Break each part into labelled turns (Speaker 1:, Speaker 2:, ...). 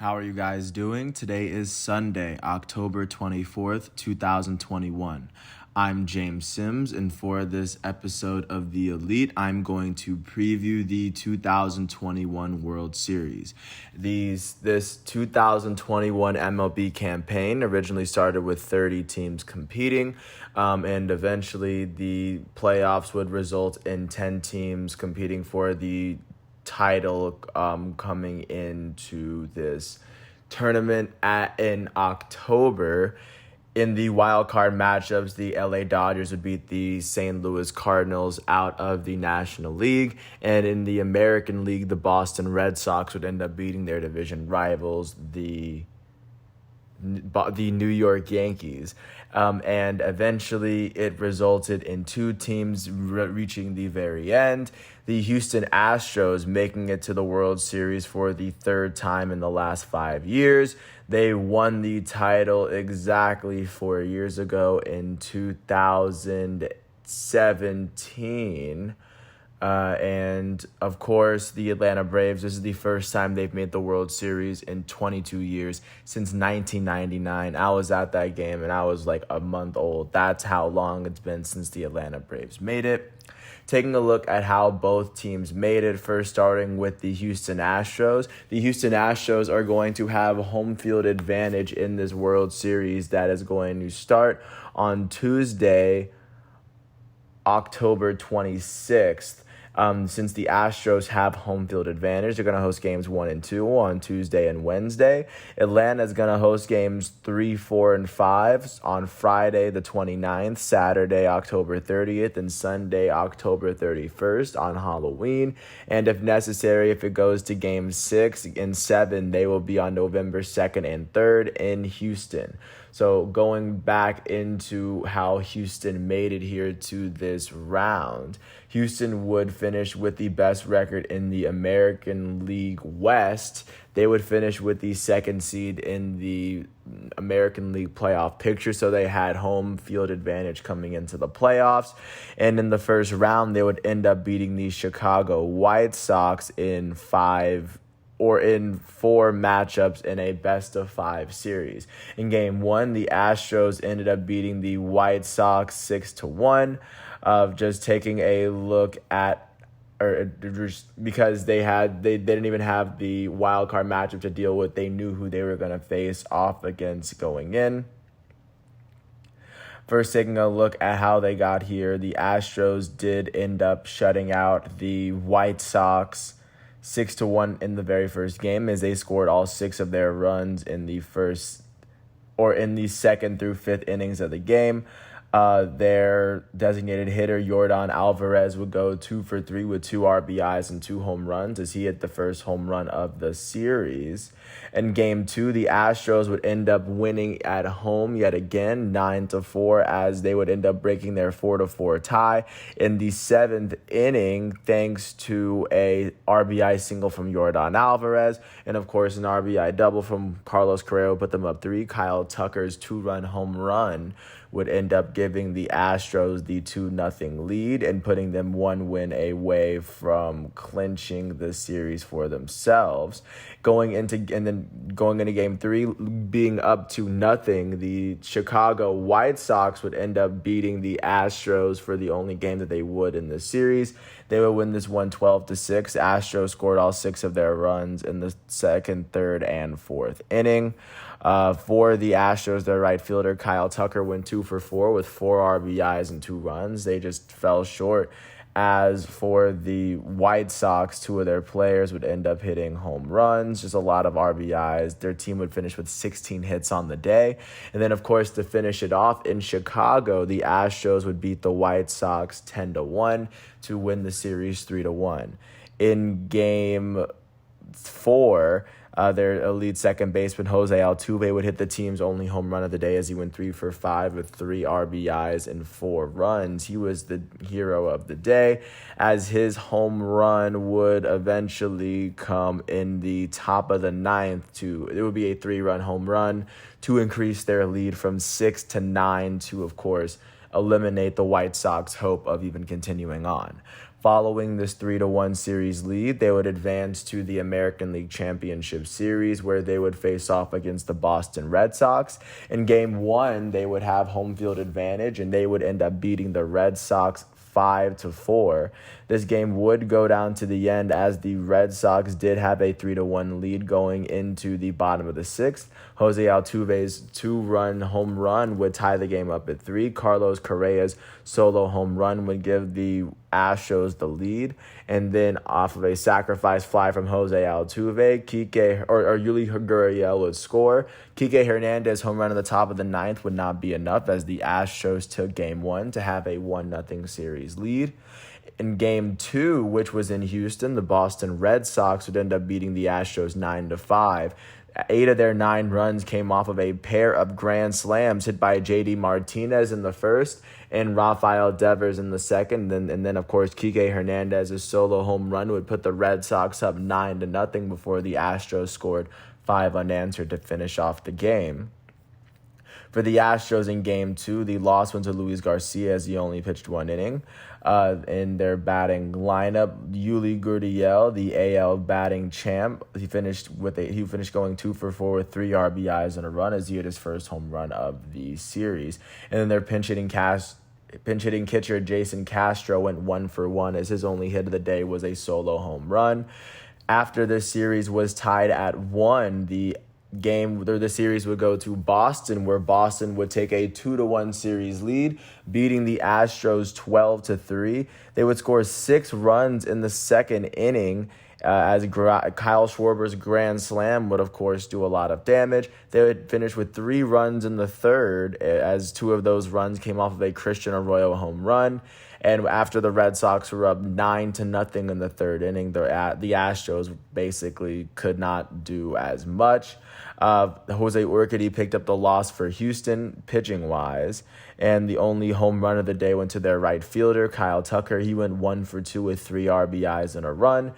Speaker 1: How are you guys doing? Today is Sunday, October 24th, 2021. I'm James Sims, and for this episode of The Elite, I'm going to preview the 2021 World Series. This 2021 MLB campaign originally started with 30 teams competing, and eventually the playoffs would result in 10 teams competing for the title coming into this tournament in October. In the wild card matchups, the LA Dodgers would beat the St. Louis Cardinals out of the National League, and in the American League, the Boston Red Sox would end up beating their division rivals, the New York Yankees. And eventually it resulted in two teams reaching the very end. The Houston Astros making it to the World Series for the third time in the last 5 years. They won the title exactly 4 years ago in 2017. And of course, the Atlanta Braves, this is the first time they've made the World Series in 22 years since 1999. I was at that game and I was like a month old. That's how long it's been since the Atlanta Braves made it. Taking a look at how both teams made it, first starting with the Houston Astros. The Houston Astros are going to have home field advantage in this World Series that is going to start on Tuesday, October 26th. Since the Astros have home field advantage, they're going to host games 1 and 2 on Tuesday and Wednesday. Atlanta is going to host games 3, 4, and 5 on Friday the 29th, Saturday, October 30th, and Sunday, October 31st on Halloween. And if necessary, if it goes to games 6 and 7, they will be on November 2nd and 3rd in Houston. So going back into how Houston made it here to this round, Houston would finish with the best record in the American League West. They would finish with the second seed in the American League playoff picture, so they had home field advantage coming into the playoffs. And in the first round, they would end up beating the Chicago White Sox in 4 matchups in a best-of-5 series. In Game 1, the Astros ended up beating the White Sox 6-1. Just taking a look at, because they didn't even have the wild card matchup to deal with. They knew who they were going to face off against going in. First, taking a look at how they got here, the Astros did end up shutting out the White Sox 6-1 in the very first game, as they scored all 6 of their runs in the second through fifth innings of the game. Their designated hitter, Yordan Alvarez, would go 2 for 3 with 2 RBIs and 2 home runs, as he hit the first home run of the series. In Game 2, the Astros would end up winning at home yet again, 9-4, as they would end up breaking their 4-4 tie in the 7th inning, thanks to a RBI single from Yordan Alvarez, and of course an RBI double from Carlos Correa put them up 3. Kyle Tucker's 2-run home run would end up giving the Astros the 2-0 lead and putting them 1 win away from clinching the series for themselves. Going into Game 3, being up to nothing, the Chicago White Sox would end up beating the Astros for the only game that they would in the series. They would win this one 12-6. Astros scored all 6 of their runs in the second, third, and fourth inning. For the Astros, their right fielder, Kyle Tucker, went 2 for 4 with 4 RBIs and 2 runs. They just fell short. As for the White Sox, 2 of their players would end up hitting home runs, just a lot of RBIs. Their team would finish with 16 hits on the day. And then, of course, to finish it off, in Chicago, the Astros would beat the White Sox 10-1 to win the series 3-1. In Game 4, their elite second baseman, Jose Altuve, would hit the team's only home run of the day, as he went 3 for 5 with 3 RBIs and 4 runs. He was the hero of the day, as his home run would eventually come in the top of the 9th. It would be a 3-run home run to increase their lead from 6-9 to, of course, eliminate the White Sox hope of even continuing on. Following this 3-1 series lead, they would advance to the American League Championship Series, where they would face off against the Boston Red Sox. In Game 1, they would have home field advantage, and they would end up beating the Red Sox 5-4. This game would go down to the end, as the Red Sox did have a 3-1 lead going into the bottom of the sixth. Jose Altuve's 2-run home run would tie the game up at 3. Carlos Correa's solo home run would give the Astros the lead, and then off of a sacrifice fly from Jose Altuve, Yuli Gurriel would score. Kike Hernandez's home run in the top of the ninth would not be enough, as the Astros took Game 1 to have a 1-0 series lead. In Game 2, which was in Houston, the Boston Red Sox would end up beating the Astros 9-5. 8 of their 9 runs came off of a pair of grand slams hit by J.D. Martinez in the first and Rafael Devers in the second. And then of course, Kike Hernandez's solo home run would put the Red Sox up 9-0 before the Astros scored 5 unanswered to finish off the game. For the Astros in Game 2, the loss went to Luis Garcia, as he only pitched 1 inning. In their batting lineup, Yuli Gurriel, the AL batting champ, he finished going 2 for 4 with 3 RBIs and a run, as he hit his first home run of the series. And then their pinch hitting catcher Jason Castro went 1 for 1, as his only hit of the day was a solo home run. After this series was tied at 1, the series would go to Boston, where Boston would take a 2-1 series lead, beating the Astros 12-3. They would score 6 runs in the second inning, as Kyle Schwarber's grand slam would, of course, do a lot of damage. They would finish with 3 runs in the third, as 2 of those runs came off of a Christian Arroyo home run. And after the Red Sox were up 9-0 in the third inning, the Astros basically could not do as much. Jose Urquidy picked up the loss for Houston, pitching-wise, and the only home run of the day went to their right fielder, Kyle Tucker. He went 1 for 2 with 3 RBIs and a run.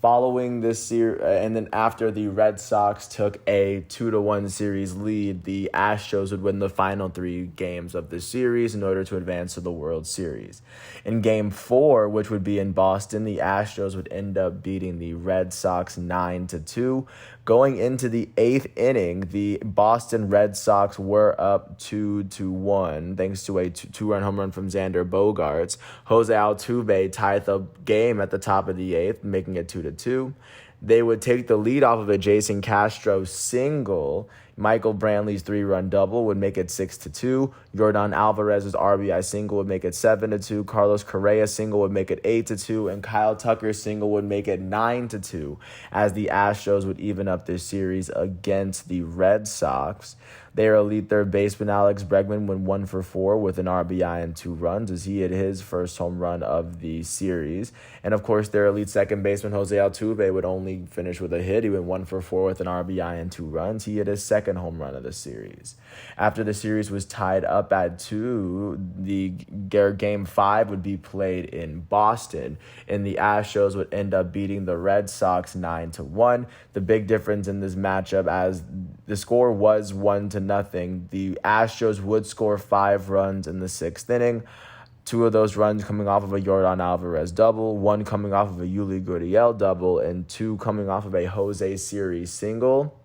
Speaker 1: Following this series, and then after the Red Sox took a 2-1 series lead, the Astros would win the final 3 games of the series in order to advance to the World Series. In Game 4, which would be in Boston, the Astros would end up beating the Red Sox 9-2. Going into the 8th inning, the Boston Red Sox were up 2-1 thanks to a 2-run home run from Xander Bogaerts. Jose Altuve tied the game at the top of the 8th, making it 2-2. They would take the lead off of a Jason Castro single. Michael Brantley's 3-run double would make it 6-2. Yordan Alvarez's RBI single would make it 7-2. Carlos Correa's single would make it 8-2. And Kyle Tucker's single would make it 9-2, as the Astros would even up this series against the Red Sox. Their elite third baseman Alex Bregman went 1 for 4 with an RBI and 2 runs, as he hit his first home run of the series. And of course, their elite second baseman Jose Altuve would only finish with a hit. He went 1 for 4 with an RBI and 2 runs. He hit his second home run of the series. After the series was tied up at 2, their Game 5 would be played in Boston, and the Astros would end up beating the Red Sox 9-1. The big difference in this matchup, as the score was 1-0, the Astros would score 5 runs in the 6th inning. 2 of those runs coming off of a Yordan Alvarez double, 1 coming off of a Yuli Gurriel double, and 2 coming off of a Jose Siri single.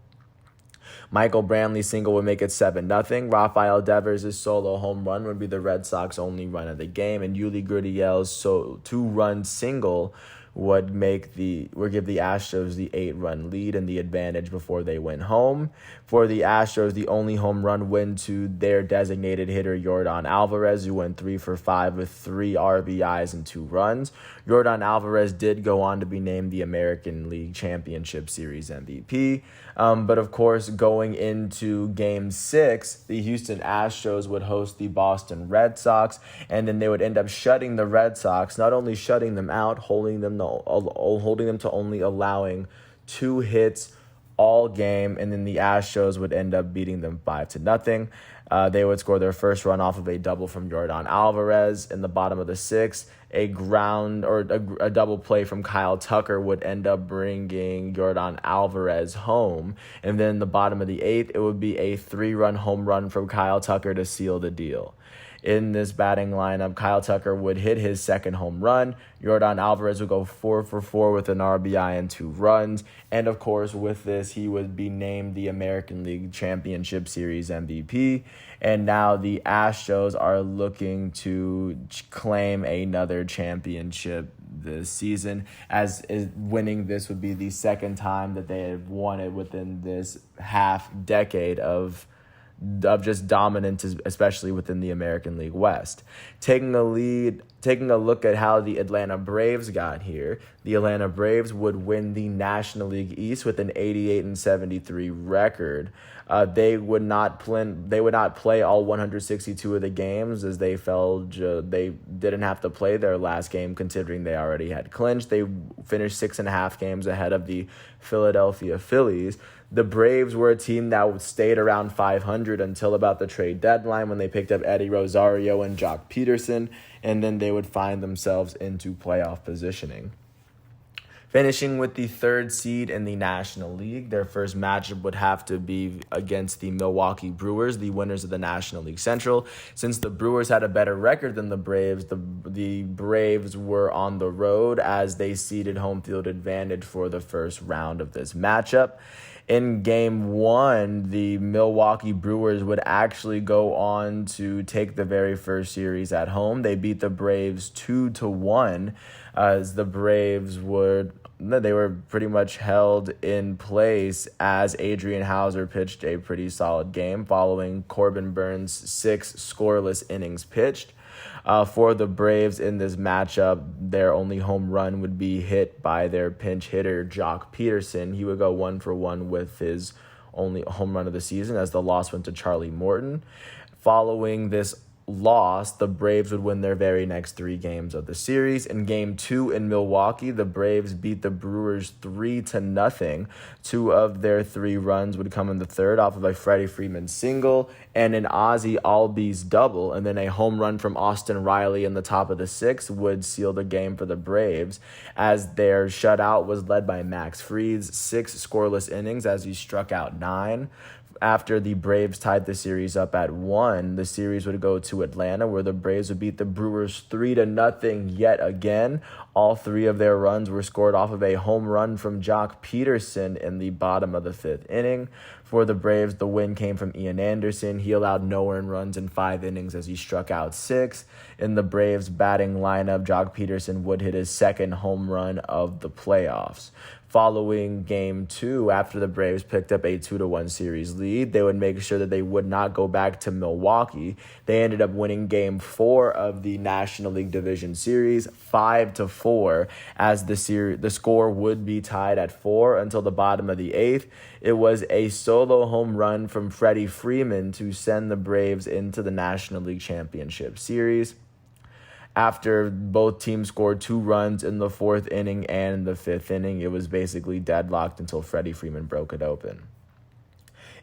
Speaker 1: Michael Brantley's single would make it 7-0. Rafael Devers' solo home run would be the Red Sox only run of the game, and Yuli Gurriel's 2-run single would give the Astros the 8-run lead and the advantage before they went home. For the Astros, the only home run went to their designated hitter, Yordan Alvarez, who went 3 for 5 with 3 RBIs and 2 runs. Yordan Alvarez did go on to be named the American League Championship Series MVP. But of course, going into Game 6, the Houston Astros would host the Boston Red Sox, and then they would end up shutting the Red Sox, not only shutting them out, holding them to only allowing 2 hits all game, and then the Astros would end up beating them 5-0. They would score their first run off of a double from Yordan Alvarez in the bottom of the 6th. A double play from Kyle Tucker would end up bringing Yordan Alvarez home. And then in the bottom of the 8th, it would be a 3-run home run from Kyle Tucker to seal the deal. In this batting lineup, Kyle Tucker would hit his second home run. Yordan Alvarez would go 4 for 4 with an RBI and 2 runs. And of course, with this, he would be named the American League Championship Series MVP. And now the Astros are looking to claim another championship this season, as winning this would be the second time that they have won it within this half decade of just dominance, especially within the American League West. Taking a look at how the Atlanta Braves got here, the Atlanta Braves would win the National League East with an 88-73 record. They would not play all 162 of the games, as they they didn't have to play their last game considering they already had clinched. They finished 6.5 games ahead of the Philadelphia Phillies. The Braves were a team that stayed around 500 until about the trade deadline, when they picked up Eddie Rosario and Jock Peterson, and then they would find themselves into playoff positioning. Finishing with the 3rd seed in the National League, their first matchup would have to be against the Milwaukee Brewers, the winners of the National League Central. Since the Brewers had a better record than the Braves, the Braves were on the road, as they ceded home field advantage for the first round of this matchup. In Game 1, the Milwaukee Brewers would actually go on to take the very first series at home. They beat the Braves 2-1, as the Braves were pretty much held in place as Adrian Hauser pitched a pretty solid game following Corbin Burns' 6 scoreless innings pitched. For the Braves in this matchup, their only home run would be hit by their pinch hitter, Jock Peterson. He would go 1 for 1 with his only home run of the season, as the loss went to Charlie Morton. Following this loss, the Braves would win their very next 3 games of the series. In Game 2 in Milwaukee, the Braves beat the Brewers 3-0. 2 of their 3 runs would come in the third off of a Freddie Freeman single and an Ozzie Albies double, and then a home run from Austin Riley in the top of the 6th would seal the game for the Braves, as their shutout was led by Max Fried's 6 scoreless innings, as he struck out 9. After the Braves tied the series up at 1, the series would go to Atlanta, where the Braves would beat the Brewers 3-0 yet again. All 3 of their runs were scored off of a home run from Jock Peterson in the bottom of the 5th inning. For the Braves, the win came from Ian Anderson. He allowed no earned runs in 5 innings, as he struck out 6. In the Braves batting lineup, Jock Peterson would hit his 2nd home run of the playoffs. Following Game 2, after the Braves picked up a 2-1 series lead, they would make sure that they would not go back to Milwaukee. They ended up winning Game 4 of the National League Division Series 5-4, as the score would be tied at 4 until the bottom of the 8th. It was a solo home run from Freddie Freeman to send the Braves into the National League Championship Series. After both teams scored 2 runs in the 4th inning and the 5th inning, it was basically deadlocked until Freddie Freeman broke it open.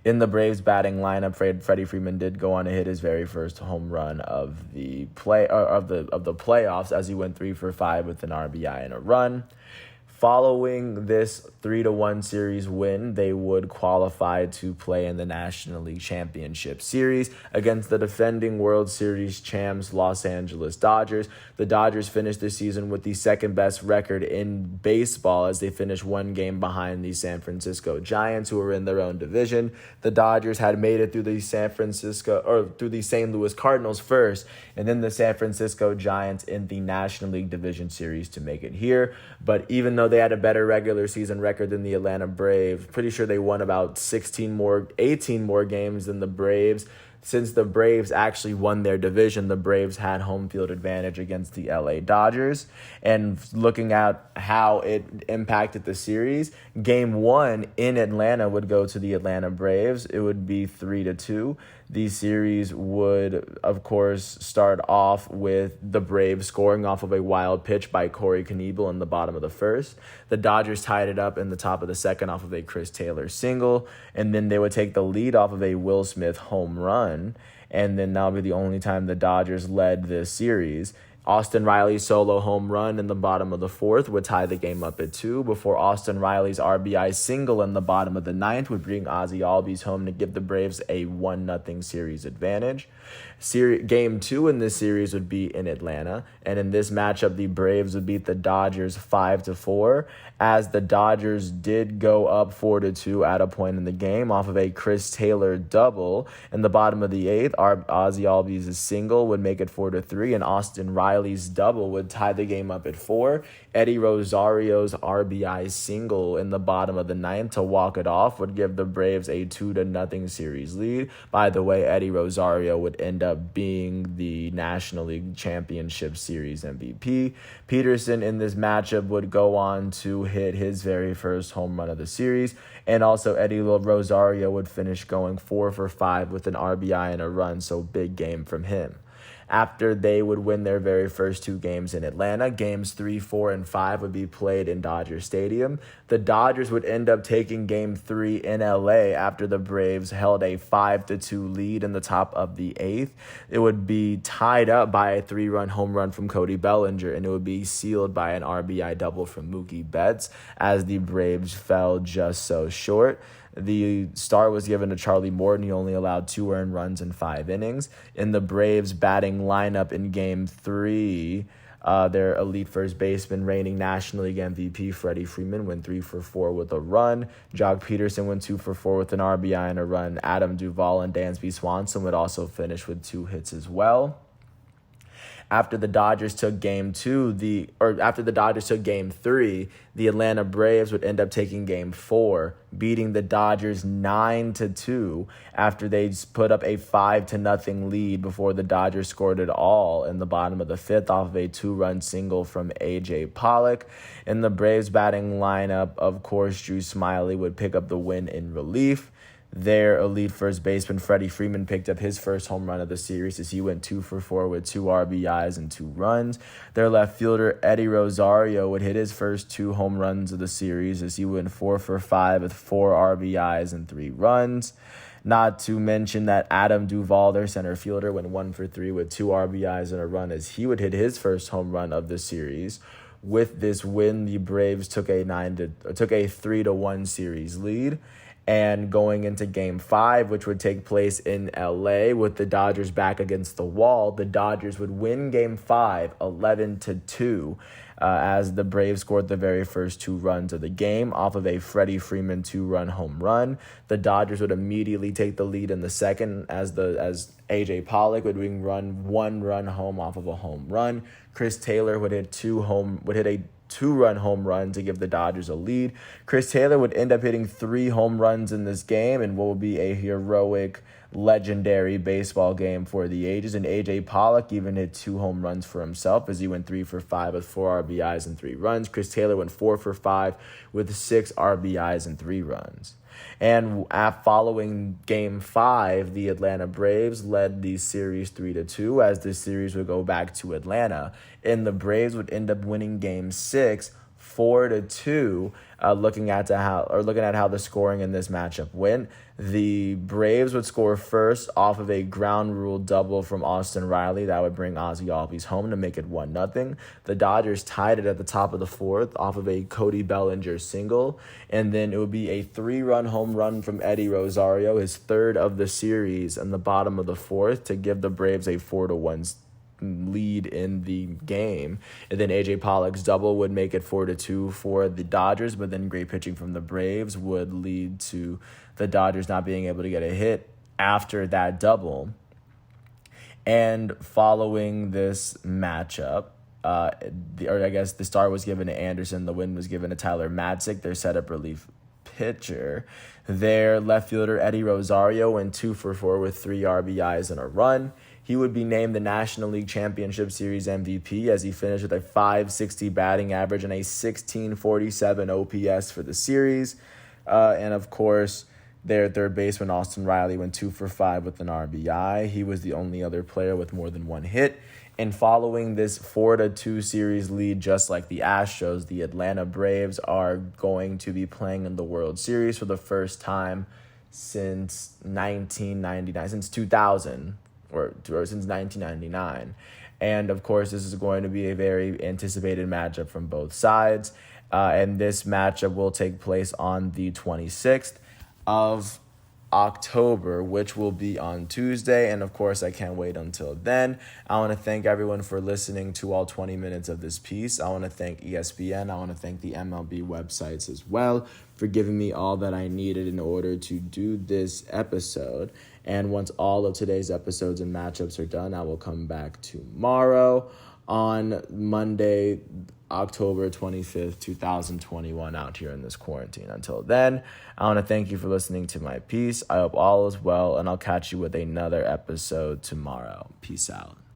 Speaker 1: In the Braves batting lineup, Freddie Freeman did go on to hit his very first home run of the playoffs, as he went 3 for 5 with an RBI and a run. Following this 3-1 series win, they would qualify to play in the National League Championship Series against the defending World Series champs Los Angeles Dodgers. The Dodgers finished the season with the 2nd best record in baseball, as they finished 1 game behind the San Francisco Giants, who were in their own division. The Dodgers had made it through the St. Louis Cardinals first, and then the San Francisco Giants in the National League Division Series to make it here. But even though they had a better regular season record than the Atlanta Braves, pretty sure they won about 18 more games than the Braves. Since the Braves actually won their division, the Braves had home field advantage against the LA Dodgers. And looking at how it impacted the series, Game 1 in Atlanta would go to the Atlanta Braves. It would be 3-2. The series would, of course, start off with the Braves scoring off of a wild pitch by Corey Knebel in the bottom of the 1st. The Dodgers tied it up in the top of the 2nd off of a Chris Taylor single, and then they would take the lead off of a Will Smith home run, and then that'll be the only time the Dodgers led this series. Austin Riley's solo home run in the bottom of the fourth would tie the game up at 2 before Austin Riley's RBI single in the bottom of the ninth would bring Ozzie Albies home to give the Braves a 1-0 series advantage. Game 2 in this series would be in Atlanta, and in this matchup, the Braves would beat the Dodgers 5-4, as the Dodgers did go up 4-2 at a point in the game off of a Chris Taylor double. In the bottom of the eighth, Ozzie Albies' single would make it 4-3, and Austin Riley's double would tie the game up at 4. Eddie Rosario's RBI single in the bottom of the ninth to walk it off would give the Braves a 2-0 series lead. By the way, Eddie Rosario would end up being the National League Championship Series MVP. Peterson in this matchup would go on to hit his very first home run of the series, and also Eddie Rosario would finish going 4 for 5 with an RBI and a run, so big game from him. After they would win their very first 2 games in Atlanta, games 3, 4, and 5 would be played in Dodger Stadium. The Dodgers would end up taking game 3 in LA after the Braves held a 5-2 lead in the top of the 8th. It would be tied up by a 3-run home run from Cody Bellinger, and it would be sealed by an RBI double from Mookie Betts as the Braves fell just so short. The start was given to Charlie Morton. He only allowed 2 earned runs in 5 innings. In the Braves batting lineup in Game 3, their elite first baseman, reigning National League MVP Freddie Freeman, went 3 for 4 with a run. Jock Peterson went 2 for 4 with an RBI and a run. Adam Duvall and Dansby Swanson would also finish with 2 hits as well. After the Dodgers took Game 3, the Atlanta Braves would end up taking Game 4, beating the Dodgers 9-2 after they put up a 5-0 lead before the Dodgers scored it all in the bottom of the 5th off of a 2-run single from A.J. Pollock. In the Braves batting lineup, of course, Drew Smyly would pick up the win in relief. Their elite first baseman, Freddie Freeman, picked up his first home run of the series as he went 2 for 4 with 2 RBIs and 2 runs. Their left fielder, Eddie Rosario, would hit his first 2 home runs of the series as he went 4 for 5 with 4 RBIs and 3 runs. Not to mention that Adam Duvall, their center fielder, went 1 for 3 with 2 RBIs and a run as he would hit his first home run of the series. With this win, the Braves took a 3-1 series lead. And going into Game 5, which would take place in LA with the Dodgers back against the wall, the Dodgers would win Game 5 11-2 as the Braves scored the very first 2 runs of the game off of a Freddie Freeman 2-run home run. The Dodgers would immediately take the lead in the second as A.J. Pollock would run 1-run home off of a home run. Chris Taylor would hit a 2-run home run to give the Dodgers a lead. Chris Taylor would end up hitting 3 home runs in this game and what will be a heroic, legendary baseball game for the ages. And A.J. Pollock even hit 2 home runs for himself as he went 3 for 5 with 4 RBIs and 3 runs. Chris Taylor went 4 for 5 with 6 RBIs and 3 runs. And following Game 5, the Atlanta Braves led the series 3-2 as this series would go back to Atlanta. And the Braves would end up winning Game 6 4-2. Looking at how the scoring in this matchup went, the Braves would score first off of a ground rule double from Austin Riley that would bring Ozzie Albies home to make it 1-0. The Dodgers tied it at the top of the 4th off of a Cody Bellinger single, and then it would be a 3-run home run from Eddie Rosario, his 3rd of the series, in the bottom of the 4th to give the Braves a 4-1 lead in the game. And then A.J. Pollock's double would make it 4-2 for the Dodgers, but then great pitching from the Braves would lead to the Dodgers not being able to get a hit after that double. And following this matchup, the start was given to Anderson, the win was given to Tyler Matzik, their setup relief pitcher. Their left fielder, Eddie Rosario, went 2 for 4 with 3 RBIs and a run. He would be named the National League Championship Series MVP as he finished with a .560 batting average and a 1647 OPS for the series. And of course, their third baseman, Austin Riley, went 2 for 5 with an RBI. He was the only other player with more than 1 hit. And following this 4-2 series lead, just like the Astros, the Atlanta Braves are going to be playing in the World Series for the first time since 1999, since 2000. Or since 1999, And of course, this is going to be a very anticipated matchup from both sides. And this matchup will take place on the 26th of October, which will be on Tuesday. And of course, I can't wait until then. I want to thank everyone for listening to all 20 minutes of this piece. I want to thank ESPN. I want to thank the MLB websites as well for giving me all that I needed in order to do this episode. And once all of today's episodes and matchups are done, I will come back tomorrow on Monday, October 25th, 2021, out here in this quarantine. Until then, I want to thank you for listening to my piece. I hope all is well, and I'll catch you with another episode tomorrow. Peace out.